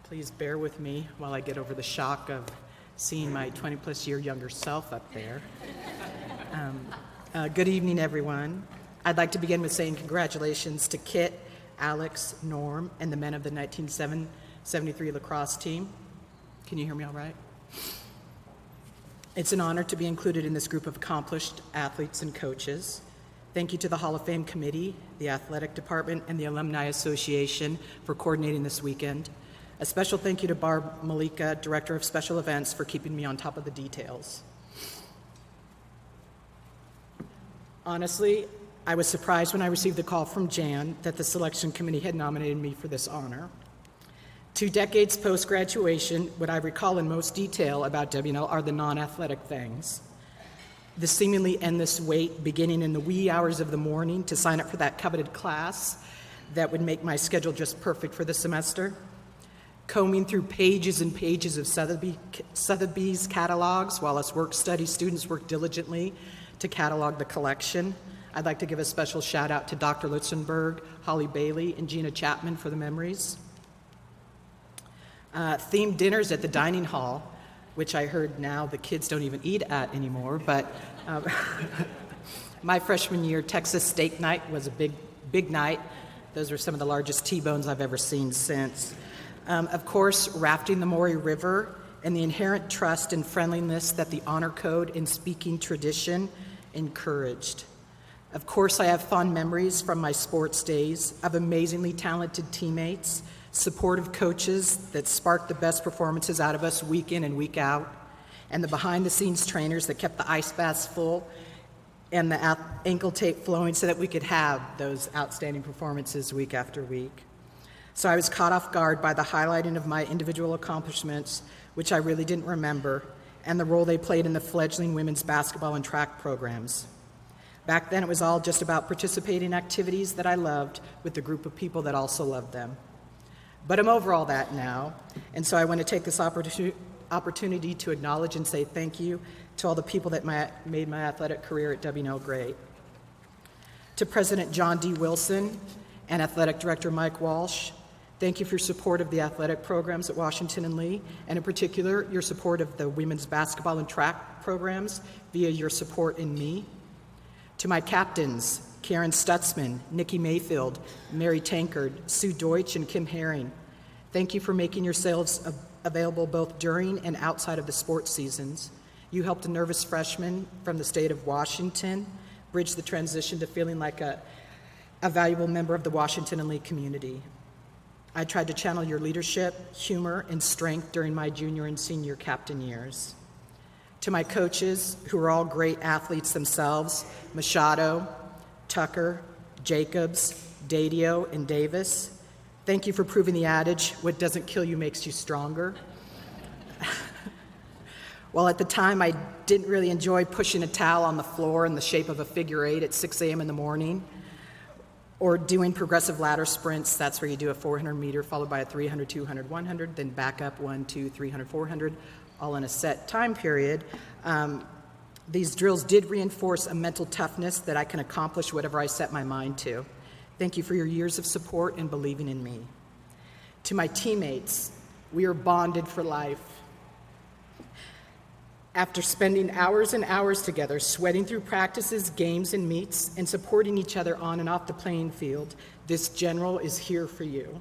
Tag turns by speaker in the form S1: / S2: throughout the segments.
S1: Please bear with me while I get over the shock of seeing my 20-plus year younger self up there. Good evening, everyone. I'd like to begin with saying congratulations to Kit, Alex, Norm, and the men of the 1973 lacrosse team. Can you hear me all right? It's an honor to be included in this group of accomplished athletes and coaches. Thank you to the Hall of Fame Committee, the Athletic Department, and the Alumni Association for coordinating this weekend. A special thank you to Barb Malika, Director of Special Events, for keeping me on top of the details. Honestly, I was surprised when I received the call from Jan that the selection committee had nominated me for this honor. 2 decades post-graduation, what I recall in most detail about WNL are the non-athletic things. The seemingly endless wait beginning in the wee hours of the morning to sign up for that coveted class that would make my schedule just perfect for the semester. Combing through pages and pages of Sotheby's catalogs while us work-study students work diligently to catalog the collection. I'd like to give a special shout out to Dr. Lutzenberg, Holly Bailey, and Gina Chapman for the memories. Themed dinners at the dining hall, which I heard now the kids don't even eat at anymore, but my freshman year Texas steak night was a big night. Those were some of the largest T-bones I've ever seen since. Of course, rafting the Maury River and the inherent trust and friendliness that the honor code and speaking tradition encouraged. Of course, I have fond memories from my sports days of amazingly talented teammates, supportive coaches that sparked the best performances out of us week in and week out, and the behind-the-scenes trainers that kept the ice baths full and the ankle tape flowing so that we could have those outstanding performances week after week. So I was caught off guard by the highlighting of my individual accomplishments, which I really didn't remember, and the role they played in the fledgling women's basketball and track programs. Back then, it was all just about participating in activities that I loved with a group of people that also loved them. But I'm over all that now, and so I want to take this opportunity to acknowledge and say thank you to all the people that made my athletic career at WNL great. To President John D. Wilson and Athletic Director Mike Walsh, thank you for your support of the athletic programs at Washington and Lee, and in particular, your support of the women's basketball and track programs via your support in me. To my captains, Karen Stutzman, Nikki Mayfield, Mary Tankard, Sue Deutsch, and Kim Herring, thank you for making yourselves available both during and outside of the sports seasons. You helped a nervous freshman from the state of Washington bridge the transition to feeling like a valuable member of the Washington and Lee community. I tried to channel your leadership, humor, and strength during my junior and senior captain years. To my coaches, who are all great athletes themselves, Machado, Tucker, Jacobs, Dadio, and Davis, thank you for proving the adage, what doesn't kill you makes you stronger. Well, at the time, I didn't really enjoy pushing a towel on the floor in the shape of a figure 8 at 6 a.m. in the morning, or doing progressive ladder sprints. That's where you do a 400-meter followed by a 300, 200, 100, then back up 1, 2, 300, 400, all in a set time period. These drills did reinforce a mental toughness that I can accomplish whatever I set my mind to. Thank you for your years of support and believing in me. To my teammates, we are bonded for life. After spending hours and hours together, sweating through practices, games, and meets, and supporting each other on and off the playing field, this general is here for you.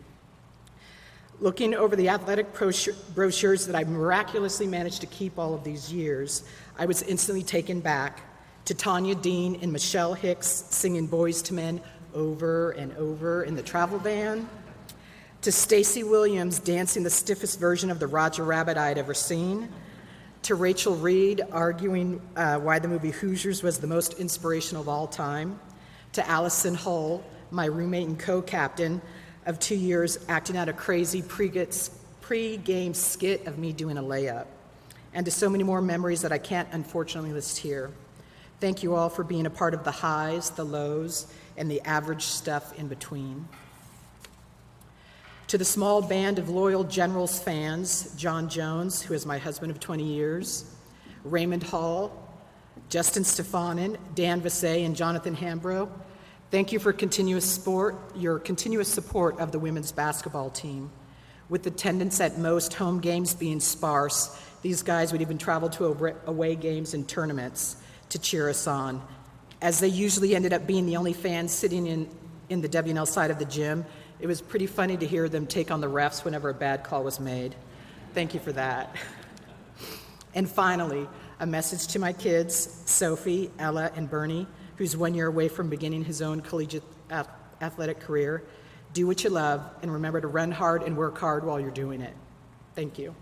S1: Looking over the athletic brochures that I miraculously managed to keep all of these years, I was instantly taken back to Tanya Dean and Michelle Hicks singing Boys to Men over and over in the travel van, to Stacey Williams dancing the stiffest version of the Roger Rabbit I'd ever seen, to Rachel Reed arguing why the movie Hoosiers was the most inspirational of all time, to Allison Hull, my roommate and co-captain of 2 years, acting out a crazy pre-game skit of me doing a layup, and to so many more memories that I can't unfortunately list here. Thank you all for being a part of the highs, the lows, and the average stuff in between. To the small band of loyal Generals fans, John Jones, who is my husband of 20 years, Raymond Hall, Justin Stefanin, Dan Vassay, and Jonathan Hambro, thank you for your continuous support of the women's basketball team. With attendance at most home games being sparse, these guys would even travel to away games and tournaments to cheer us on. As they usually ended up being the only fans sitting in the W&L side of the gym, it was pretty funny to hear them take on the refs whenever a bad call was made. Thank you for that. And finally, a message to my kids, Sophie, Ella, and Bernie, who's 1 year away from beginning his own collegiate athletic career. Do what you love, and remember to run hard and work hard while you're doing it. Thank you.